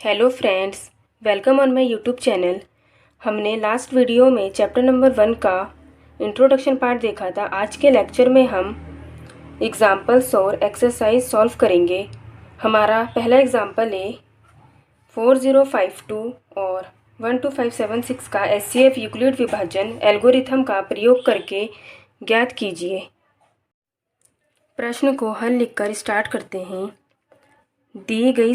Hello friends, welcome on my YouTube channel. हमने last video में chapter number 1 का introduction part देखा था। आज के लेक्चर में हम एग्जाम्पल्स और एक्सरसाइज सॉल्व करेंगे। हमारा पहला एग्जाम्पल है 4052 और 12576 का एचसीएफ यूक्लिड विभाजन एल्गोरिथम का प्रयोग करके ज्ञात कीजिए। प्रश्न को हल लिखकर स्टार्ट करते हैं। दी गई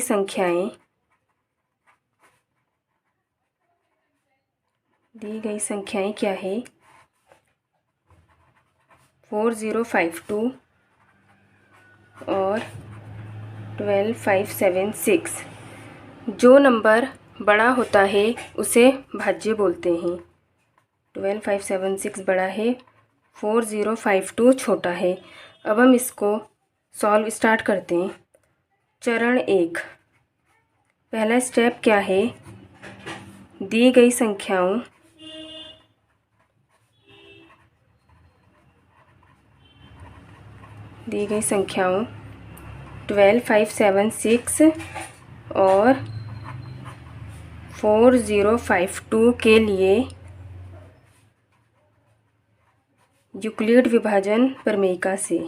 संख्याएं क्या है? 4052 और 12576। जो नंबर बड़ा होता है उसे भाज्य बोलते हैं। 12576 बड़ा है, 4052 छोटा है। अब हम इसको सॉल्व स्टार्ट करते हैं। चरण 1, पहला स्टेप क्या है? दी गई संख्याओं दी गई संख्याओं 12576 और 4052 के लिए यूक्लिड विभाजन प्रमेयिका से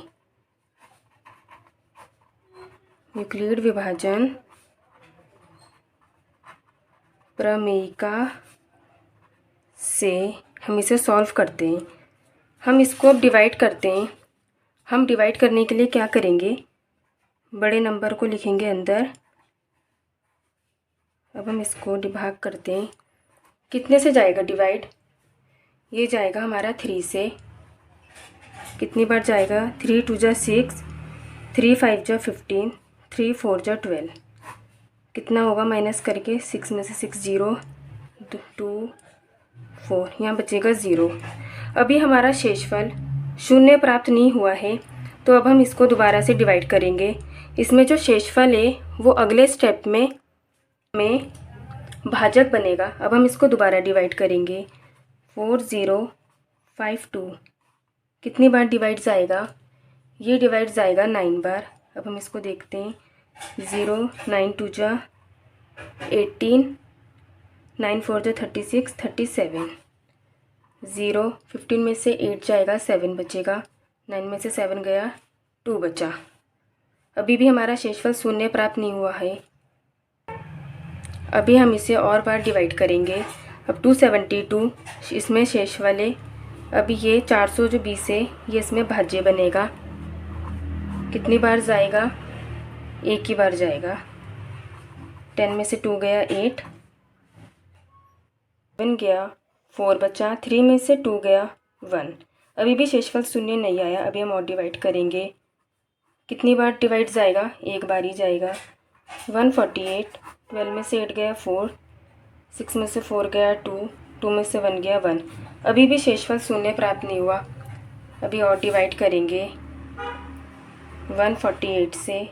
हम इसे सॉल्व करते हैं। हम इसको अब डिवाइड करते हैं। हम डिवाइड करने के लिए क्या करेंगे? बड़े नंबर को लिखेंगे अंदर। अब हम इसको भाग करते हैं। कितने से जाएगा डिवाइड? ये जाएगा हमारा 3 से। कितनी बार जाएगा? 3 2 जा 6, 3 5 जा 15, 3 4 जा 12। कितना होगा माइनस करके? 6 में से 6 0, 2 4, यहाँ बचेगा 0। अभी हमारा शेषफल 0 प्राप्त नहीं हुआ है, तो अब हम इसको दोबारा से डिवाइड करेंगे। इसमें जो शेषफल है वो अगले स्टेप में भाजक बनेगा। अब हम इसको दोबारा डिवाइड करेंगे। 4052 कितनी बार डिवाइड जाएगा? ये डिवाइड जाएगा 9 बार। अब हम इसको देखते हैं। 0 9 2 जा 18, 9 4 जा 36, 37, 0 15 में से 8 जाएगा, 7 बचेगा, 9 में से 7 गया, 2 बचा। अभी भी हमारा शेषफल 0 प्राप्त नहीं हुआ है। अभी हम इसे और बार डिवाइड करेंगे। अब 272 इसमें शेषफल है। अभी ये 420 है, ये इसमें भाज्य बनेगा। कितनी बार जाएगा? एक ही बार जाएगा। 10 में से 2 गया 8, 7 गया, 4 बचा, 3 में से 2 गया 1। अभी भी शेषफल 0 नहीं आया। अभी हम और डिवाइड करेंगे। कितनी बार डिवाइड जाएगा? एक बार ही जाएगा। 148, 12 में से 8 गया 4, 6 में से 4 गया 2, 2 में से 1 गया 1। अभी भी शेषफल 0 प्राप्त नहीं हुआ। अभी और डिवाइड करेंगे। 148 से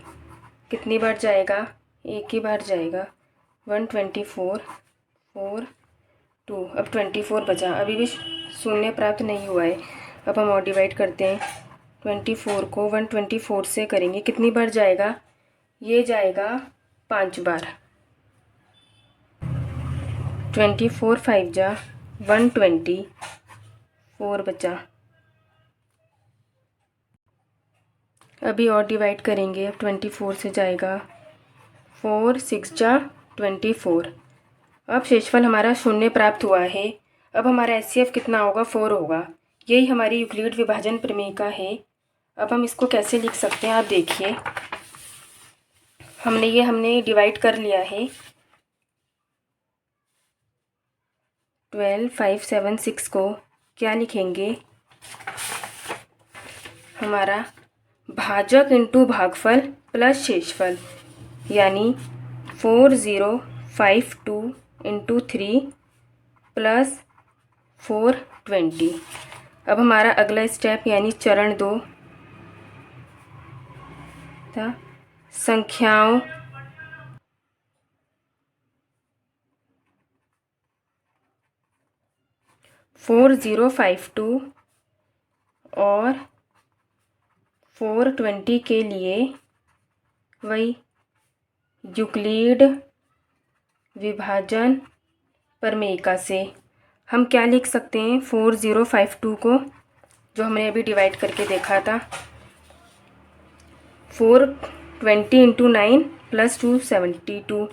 कितनी बार जाएगा? एक ही बार जाएगा। 124, 4 2, अब 24 बचा। अभी भी 0 प्राप्त नहीं हुआ है। अब हम और डिवाइड करते हैं। 24 को 124 से करेंगे। कितनी बार जाएगा? ये जाएगा 5 बार। 24 5 जा 120, 4 बचा। अभी और डिवाइड करेंगे। अब 24 से जाएगा। 4 6 जा 24। अब शेषफल हमारा 0 प्राप्त हुआ है। अब हमारा एचसीएफ कितना होगा? 4 होगा। यही हमारी यूक्लिड विभाजन प्रमेयिका है। अब हम इसको कैसे लिख सकते हैं, आप देखिए। हमने डिवाइड कर लिया है। 12576 को क्या लिखेंगे? हमारा भाजक इंटू भागफल प्लस शेषफल, यानी 4052 इंटू 3 प्लस 420। अब हमारा अगला स्टेप यानी चरण 2 था संख्याओं 4052 और 420 के लिए वही यूक्लिड विभाजन प्रमेयिका से हम क्या लिख सकते हैं? 4052 को, जो हमने अभी डिवाइड करके देखा था, 420 इंटू 9 प्लस 272,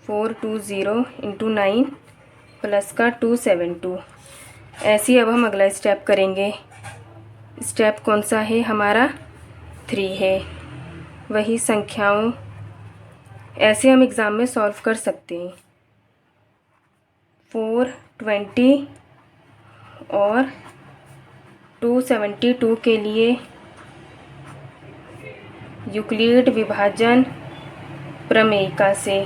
420 इंटू 9 प्लस का 272। ऐसे ही अब हम अगला स्टेप करेंगे। स्टेप कौन सा है हमारा? 3 है। वही संख्याओं ऐसे हम एग्ज़ाम में सॉल्व कर सकते हैं। 420 और 272 के लिए यूक्लिड विभाजन प्रमेयिका से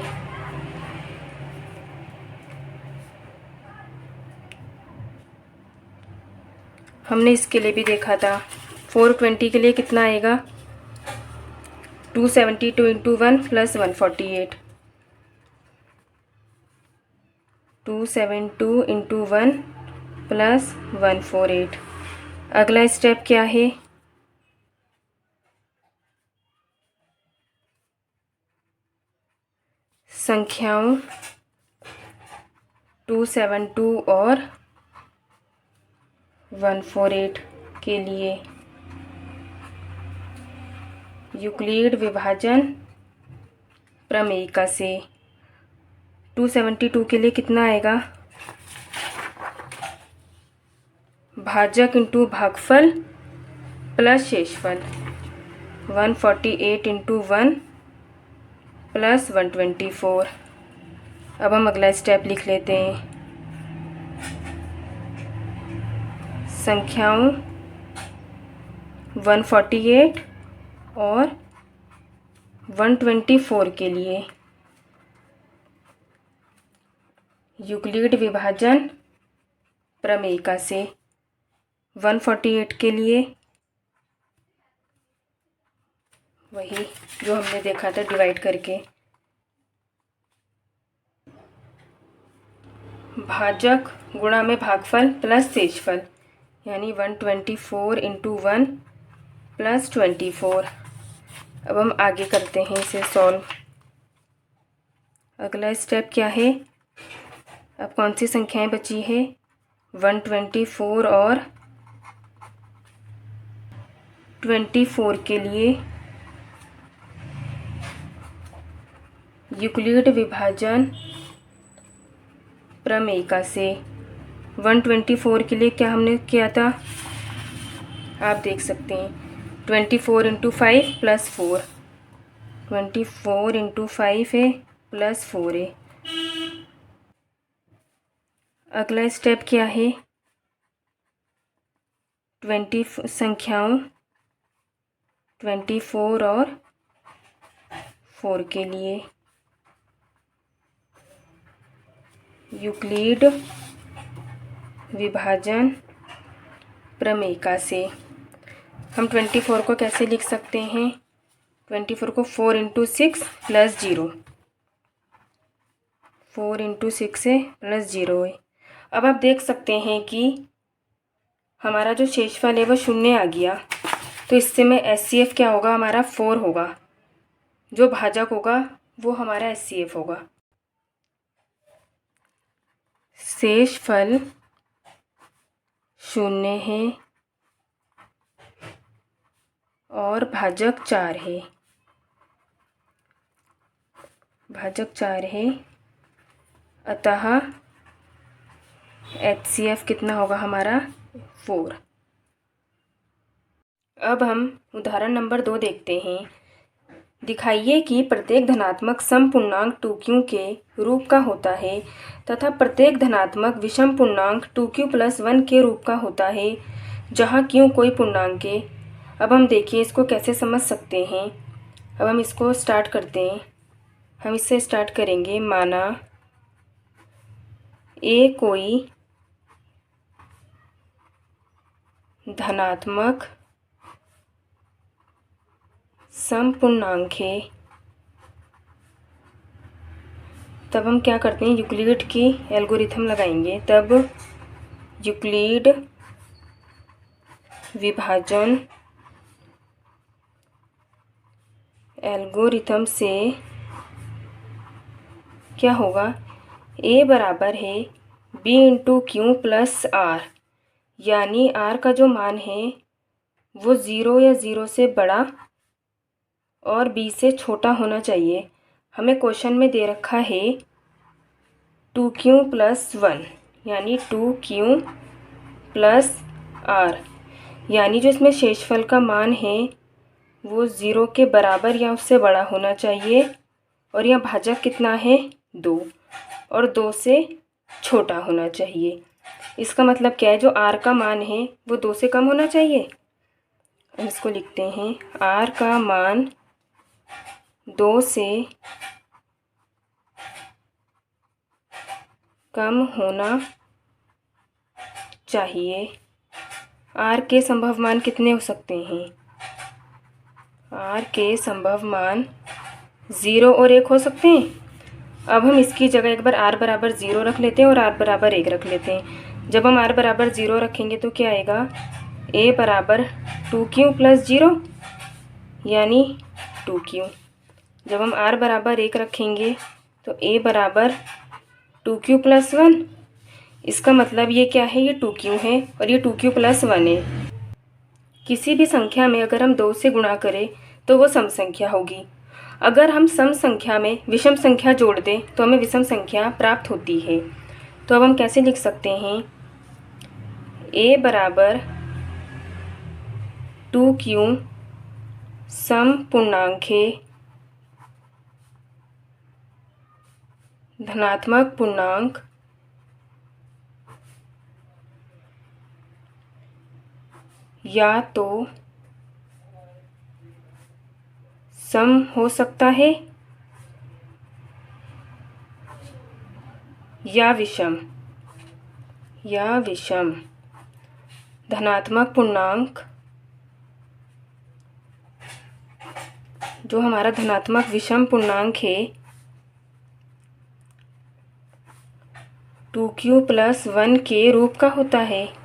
हमने इसके लिए भी देखा था। 420 के लिए कितना आएगा? 272 इंटू 1 प्लस 148, 272 इंटू 1 प्लस 148। अगला स्टेप क्या है? संख्याओं 272 और 148 के लिए यूक्लिड विभाजन प्रमेयिका से 272 के लिए कितना आएगा? भाजक इंटू भागफल प्लस शेषफल, 148 इंटू 1 प्लस 124। अब हम अगला स्टेप लिख लेते हैं। संख्याओं 148 और 124 के लिए यूक्लिड विभाजन प्रमेयिका से 148 के लिए वही जो हमने देखा था डिवाइड करके, भाजक गुणा में भागफल प्लस शेषफल, यानी 124 इंटू 1 प्लस 24। अब हम आगे करते हैं इसे सॉल्व। अगला स्टेप क्या है? अब कौन सी संख्याएं बची है? 124 और 24 के लिए यूक्लिड विभाजन प्रमेयिका से 124 के लिए क्या हमने किया था? आप देख सकते हैं 24 इंटू 5 प्लस 4, 24 इंटू 5 है प्लस 4 है। अगला स्टेप क्या है? संख्याओं 24 और 4 के लिए यूक्लिड विभाजन प्रमेयिका से हम 24 को कैसे लिख सकते हैं? 24 को 4 इंटू 6 प्लस 0, 4 इंटू 6 है प्लस 0 है। अब आप देख सकते हैं कि हमारा जो शेषफल है वो शून्य आ गया, तो इससे में HCF क्या होगा? हमारा 4 होगा। जो भाजक होगा वो हमारा HCF होगा। शेषफल शून्य है और भाजक 4 है, भाजक 4 है, अतः HCF कितना होगा हमारा? 4। अब हम उदाहरण नंबर 2 देखते हैं। दिखाइए कि प्रत्येक धनात्मक समपूर्णांक 2q के रूप का होता है तथा प्रत्येक धनात्मक विषम पूर्णांक 2q प्लस 1 के रूप का होता है, जहाँ q कोई पूर्णांक है। अब हम देखिए इसको कैसे समझ सकते हैं। अब हम इसको स्टार्ट करते हैं। हम इससे स्टार्ट करेंगे। माना ए कोई धनात्मक समपूर्णांक है, तब हम क्या करते हैं? यूक्लिड की एल्गोरिथम लगाएंगे। तब यूक्लिड विभाजन एल्गोरिथम से क्या होगा, ए बराबर है b into q plus r, यानी आर का जो मान है वो 0 या 0 से बड़ा और बी से छोटा होना चाहिए। हमें क्वेश्चन में दे रखा है 2q प्लस 1, यानी 2q प्लस आर, यानी जो इसमें शेषफल का मान है वो 0 के बराबर या उससे बड़ा होना चाहिए, और यह भाजक कितना है 2, और 2 से छोटा होना चाहिए। इसका मतलब क्या है, जो r का मान है वो 2 से कम होना चाहिए। हम इसको लिखते हैं, r का मान 2 से कम होना चाहिए। r के संभव मान कितने हो सकते हैं, r के संभव मान 0 और 1 हो सकते हैं। अब हम इसकी जगह एक बार r बराबर 0 रख लेते हैं और r बराबर 1 रख लेते हैं। जब हम r बराबर 0 रखेंगे तो क्या आएगा, a बराबर 2q प्लस 0, यानी 2q। जब हम r बराबर 1 रखेंगे तो a बराबर 2q प्लस 1। इसका मतलब ये क्या है, ये 2q है और ये 2q प्लस 1 है। किसी भी संख्या में अगर हम 2 से गुणा करें तो वो सम संख्या होगी। अगर हम सम संख्या में विषम संख्या जोड़ दें तो हमें विषम संख्या प्राप्त होती है। तो अब हम कैसे लिख सकते हैं, a बराबर 2q सम पूर्णांक है, धनात्मक पूर्णांक या तो सम हो सकता है या विषम, धनात्मक पूर्णांक जो हमारा धनात्मक विषम पूर्णांक है 2q प्लस 1 के रूप का होता है,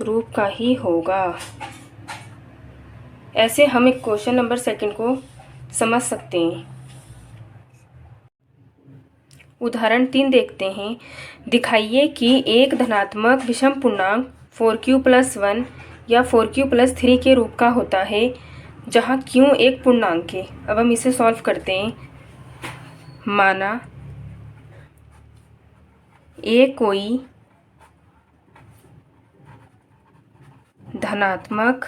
रूप का ही होगा। ऐसे हम एक क्वेश्चन नंबर 2 को समझ सकते हैं। उदाहरण 3 देखते हैं। दिखाइए कि एक धनात्मक विषम पूर्णांक 4q प्लस 1 या 4q प्लस 3 के रूप का होता है जहाँ q एक पूर्णांक है। अब हम इसे सॉल्व करते हैं। माना a कोई धनात्मक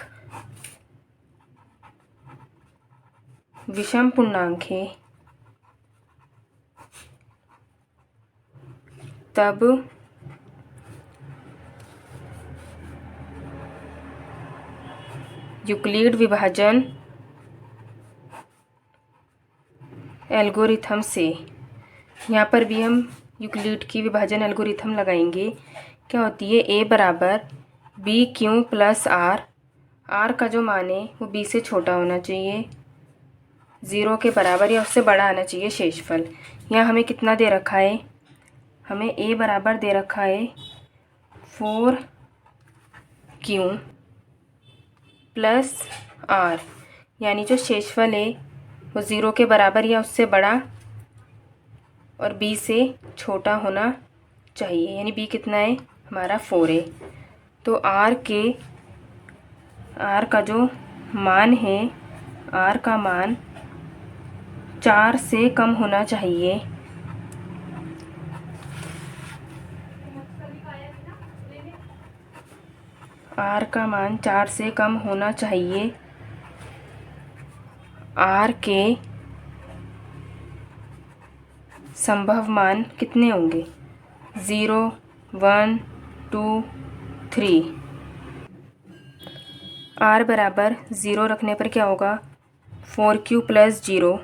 विषम पूर्णांक है, तब यूक्लिड विभाजन एल्गोरिथम से, यहाँ पर भी हम यूक्लिड की विभाजन एल्गोरिथम लगाएंगे। क्या होती है, a बराबर b q plus r, r का जो मान है वो b से छोटा होना चाहिए, 0 के बराबर या उससे बड़ा आना चाहिए शेषफल। यहाँ हमें कितना दे रखा है, हमें a बराबर दे रखा है 4q प्लस आर, यानी जो शेषफल है वो 0 के बराबर या उससे बड़ा और b से छोटा होना चाहिए, यानी b कितना है हमारा 4 है। तो r का जो मान है, r का मान 4 से कम होना चाहिए, r का मान 4 से कम होना चाहिए। r के संभव मान कितने होंगे, 0 1 2 3। r बराबर 0 रखने पर क्या होगा, 4q प्लस 0।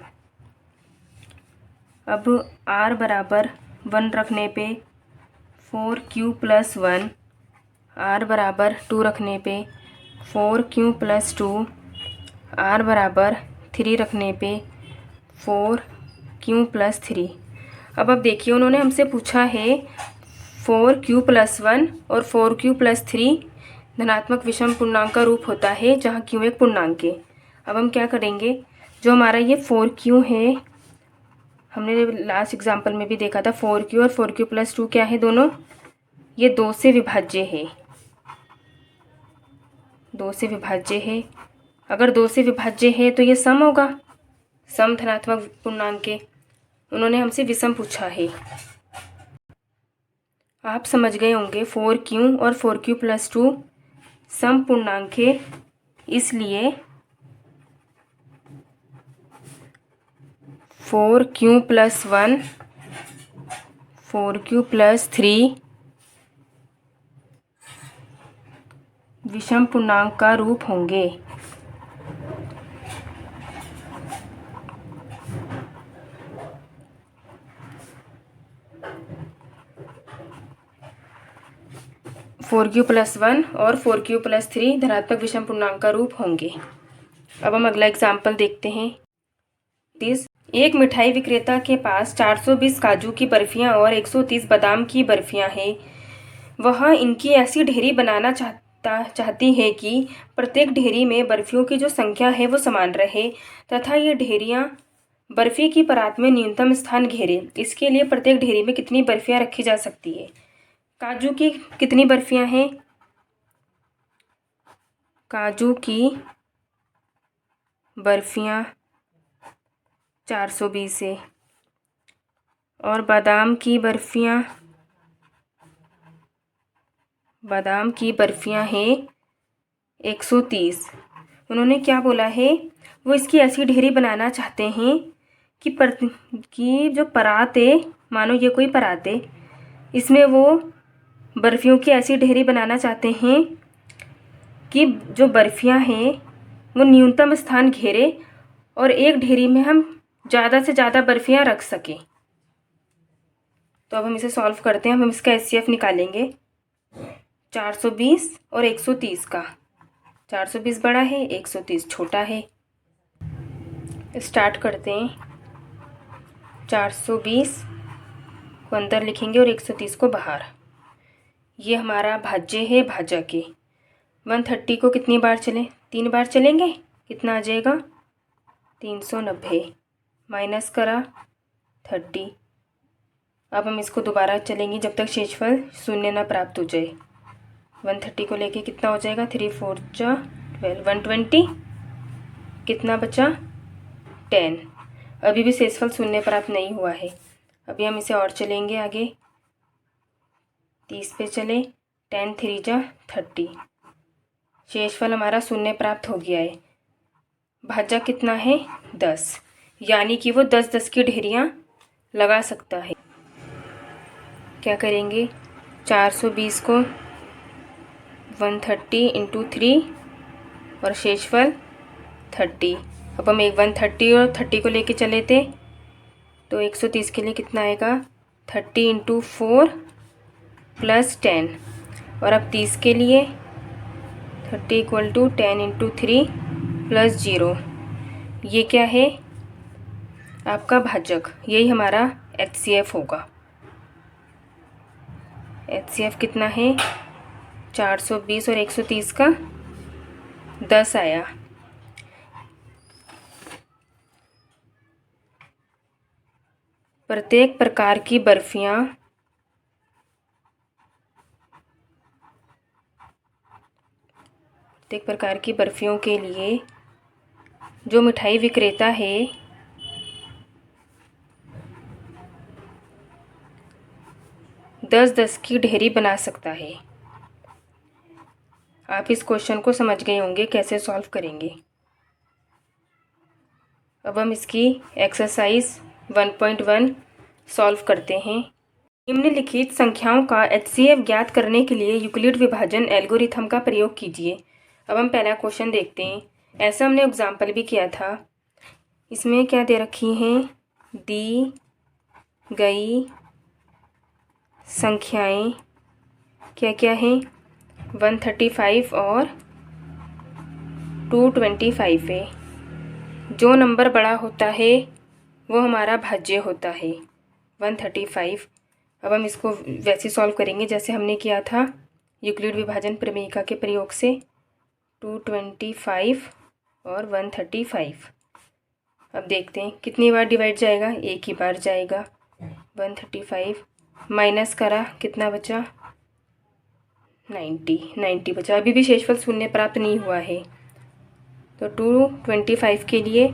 अब r बराबर 1 रखने पे 4q प्लस 1, r बराबर 2 रखने पे 4q प्लस 2, r बराबर 3 रखने पे 4q प्लस 3। अब देखिए उन्होंने हमसे पूछा है 4q प्लस 1 और 4q प्लस 3 धनात्मक विषम पूर्णांक का रूप होता है जहाँ q एक पूर्णांक है। अब हम क्या करेंगे, जो हमारा ये 4q है, हमने लास्ट एग्जाम्पल में भी देखा था 4q और 4q+2 क्या है, दोनों ये 2 से विभाज्य है, 2 से विभाज्य है। अगर 2 से विभाज्य है तो ये सम होगा, सम धनात्मक पूर्णांक के। उन्होंने हमसे विषम पूछा है। आप समझ गए होंगे 4q और 4q+2 सम पूर्णांक है, इसलिए 4q+1 4q+3 विषम पूर्णांक का रूप होंगे। फोर क्यू प्लस वन और 4q+3 धनात्मक विषम पूर्णांक का रूप होंगे। अब हम अगला एग्जाम्पल देखते हैं। एक मिठाई विक्रेता के पास 420 काजू की बर्फियां और 130 बादाम की बर्फियां हैं। वह इनकी ऐसी ढेरी बनाना चाहती है कि प्रत्येक ढेरी में बर्फियों की जो संख्या है वो समान रहे तथा ये ढेरियां बर्फी की परात में न्यूनतम स्थान घेरे। इसके लिए प्रत्येक ढेरी में कितनी बर्फियां रखी जा सकती है? काजू की कितनी बर्फियां हैं? काजू की बर्फियां 420 है और बादाम की बर्फियां हैं 130। उन्होंने क्या बोला है? वो इसकी ऐसी ढेरी बनाना चाहते हैं कि जो परात है, मानो ये कोई परात है, इसमें वो बर्फियों की ऐसी ढेरी बनाना चाहते हैं कि जो बर्फियां हैं वो न्यूनतम स्थान घेरे और एक ढेरी में हम ज़्यादा से ज़्यादा बर्फियां रख सकें। तो अब हम इसे सॉल्व करते हैं। हम इसका HCF निकालेंगे 420 और 130 का। 420 बड़ा है, 130 छोटा है। स्टार्ट करते हैं। 420 को अंदर लिखेंगे और 130 को बाहर। ये हमारा भाज्य है भाजक के। 130 को कितनी बार चलें? 3 बार चलेंगे। कितना आ जाएगा? 390 माइनस करा 30। अब हम इसको दोबारा चलेंगे जब तक शेषफल शून्य ना प्राप्त हो जाए। 130 को लेके कितना हो जाएगा? 3 4 12 120। कितना बचा? 10। अभी भी शेषफल शून्य प्राप्त नहीं हुआ है। अभी हम इसे और चलेंगे आगे। 30 पे चले, 10 3 30। शेषफल हमारा शून्य प्राप्त हो गया है। भाजक कितना है? 10, यानी कि वो 10 की ढेरियाँ लगा सकता है। क्या करेंगे? 420 को 130 × 3 और शेषफल 30। अब हम 130 और 30 को लेके चले थे, तो 130 के लिए कितना आएगा? 30 × 4 + 10। और अब 30 के लिए 30 = 10 × 3 + 0। ये क्या है? आपका भाजक। यही हमारा HCF होगा। HCF कितना है? 420 और 130 का 10 आया। प्रत्येक प्रकार की बर्फियों के लिए जो मिठाई विक्रेता है दस की ढेरी बना सकता है। आप इस क्वेश्चन को समझ गए होंगे कैसे सॉल्व करेंगे। अब हम इसकी एक्सरसाइज 1.1 सॉल्व करते हैं। निम्नलिखित संख्याओं का HCF ज्ञात करने के लिए यूक्लिड विभाजन एल्गोरिथम का प्रयोग कीजिए। अब हम पहला क्वेश्चन देखते हैं। ऐसा हमने एग्जाम्पल भी किया था। इसमें क्या दे रखी हैं? दी गई संख्याएं क्या क्या हैं? 135 और 225 है। जो नंबर बड़ा होता है वो हमारा भाज्य होता है 135। अब हम इसको वैसे सॉल्व करेंगे जैसे हमने किया था यूक्लिड विभाजन प्रमेयिका के प्रयोग से। 225 और 135 अब देखते हैं कितनी बार डिवाइड जाएगा, एक ही बार जाएगा। 135 माइनस करा, कितना बचा, 90 बचा। अभी भी शेषफल शून्य प्राप्त नहीं हुआ है। तो 225 के लिए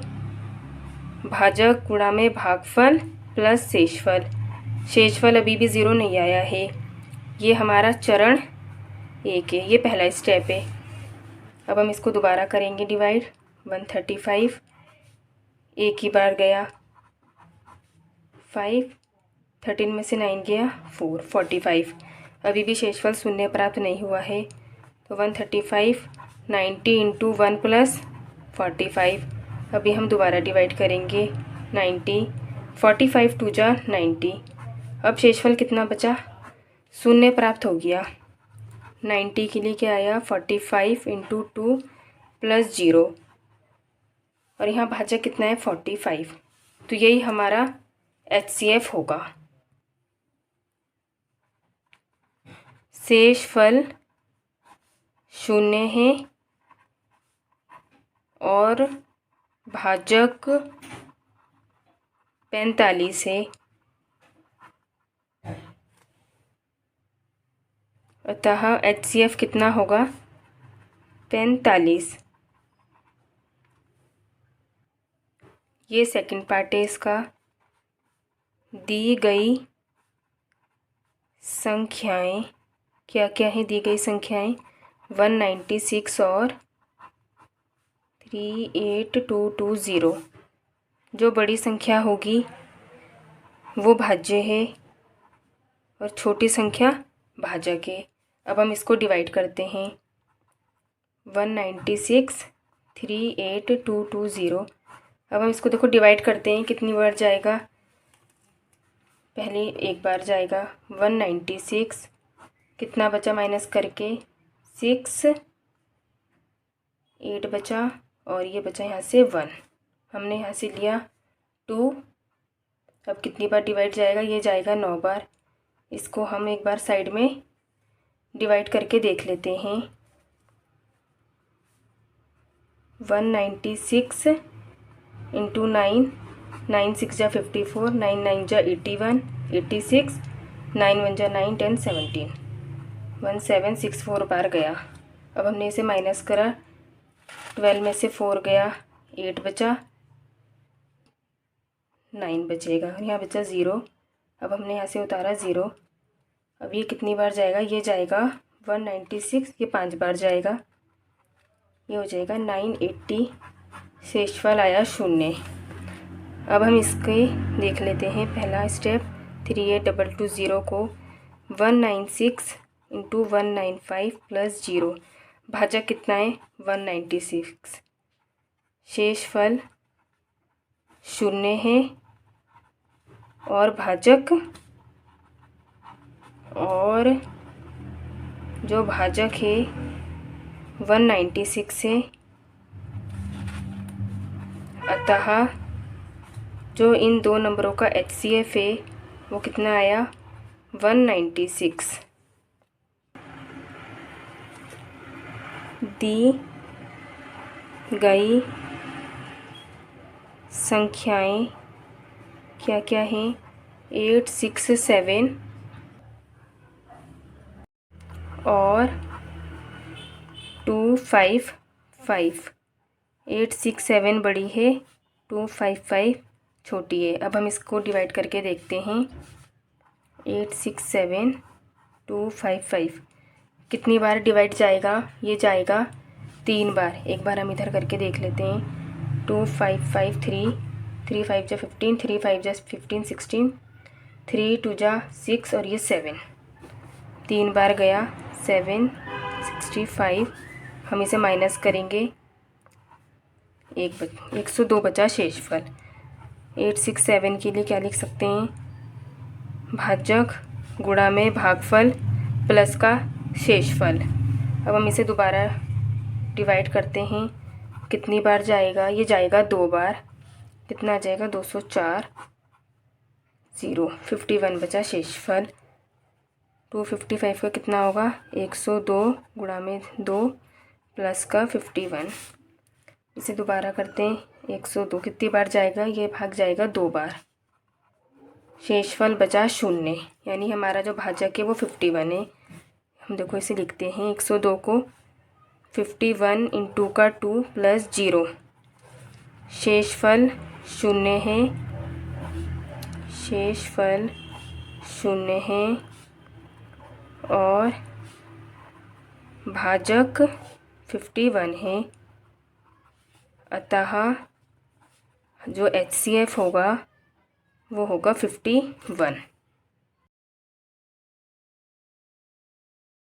भाजक गुणा में भागफल प्लस शेषफल। शेषफल अभी भी 0 नहीं आया है। ये हमारा चरण 1 है, ये पहला स्टेप है। अब हम इसको दोबारा करेंगे डिवाइड। 135 एक ही बार गया, 5, 13 में से 9 गया 4, 45। अभी भी शेषफल शून्य प्राप्त नहीं हुआ है। तो 135 90 इंटू 1 प्लस 45। अभी हम दोबारा डिवाइड करेंगे 90, 45 टू जा 90। अब शेषफल कितना बचा, शून्य प्राप्त हो गया। 90 के लिए क्या आया, 45 इंटू 2 प्लस 0, और यहाँ भाजक कितना है, 45। तो यही हमारा HCF होगा। शेषफल शून्य है और भाजक 45 है, अतः HCF कितना होगा, 45। ये सेकंड पार्ट है इसका। दी गई संख्याएं क्या क्या हैं, दी गई संख्याएं 196 और 38220। जो बड़ी संख्या होगी वो भाज्य है और छोटी संख्या भाजक है। अब हम इसको डिवाइड करते हैं। 196 38220। अब हम इसको देखो डिवाइड करते हैं, कितनी बार जाएगा, पहले एक बार जाएगा। 196 कितना बचा माइनस करके, 6, 8 बचा, और ये बचा यहाँ से 1। हमने यहाँ से लिया 2। अब कितनी बार डिवाइड जाएगा, ये जाएगा 9 बार। इसको हम एक बार साइड में डिवाइड करके देख लेते हैं। 196 इंटू 9, 9 6 जा 54, 9 9 जा 81, 86, 9 1 जा 9, 10 17, 1764 बार गया। अब हमने इसे माइनस करा, 12 में से 4 गया, 8 बचा, 9 बचेगा, यहाँ बचा 0। अब हमने यहाँ से उतारा 0। अब ये कितनी बार जाएगा, ये जाएगा 196, ये 5 बार जाएगा, ये हो जाएगा 980। शेषफल आया 0। अब हम इसके देख लेते हैं पहला स्टेप। 38220 को 196 इंटू 195 प्लस 0, भाजक कितना है, 196। शेषफल 0 है और भाजक, और जो भाजक है 196 है, अतः जो इन दो नंबरों का HCF है वो कितना आया, 196। दी गई संख्याएं क्या क्या हैं, 867 और 255। 867 बड़ी है, 255 छोटी है। अब हम इसको डिवाइड करके देखते हैं। 867 255 कितनी बार डिवाइड जाएगा, ये जाएगा 3 बार। एक बार हम इधर करके देख लेते हैं। 255 3 5 जा 15, 3 5 जा 15 16, 3 2 जा 6 और ये 7, 3 बार गया 765। हम इसे माइनस करेंगे, 102 बचा शेषफल। 867 के लिए क्या लिख सकते हैं, भाजक गुणा में भागफल प्लस का शेषफल। अब हम इसे दोबारा डिवाइड करते हैं, कितनी बार जाएगा, ये जाएगा 2 बार, कितना आ जाएगा 204, 0, 51 बचा शेषफल। 255 का कितना होगा, 102 गुणा में 2 प्लस का 51। इसे दोबारा करते हैं, 102 कितनी बार जाएगा, ये भाग जाएगा 2 बार। शेषफल बचा 0, यानी हमारा जो भाजक है वो 51 है। हम देखो इसे लिखते हैं, 102 को 51 इंटू का 2 प्लस 0, शेषफल 0 है, शेषफल 0 है और भाजक 51 है। अतः जो HCF होगा वो होगा 51।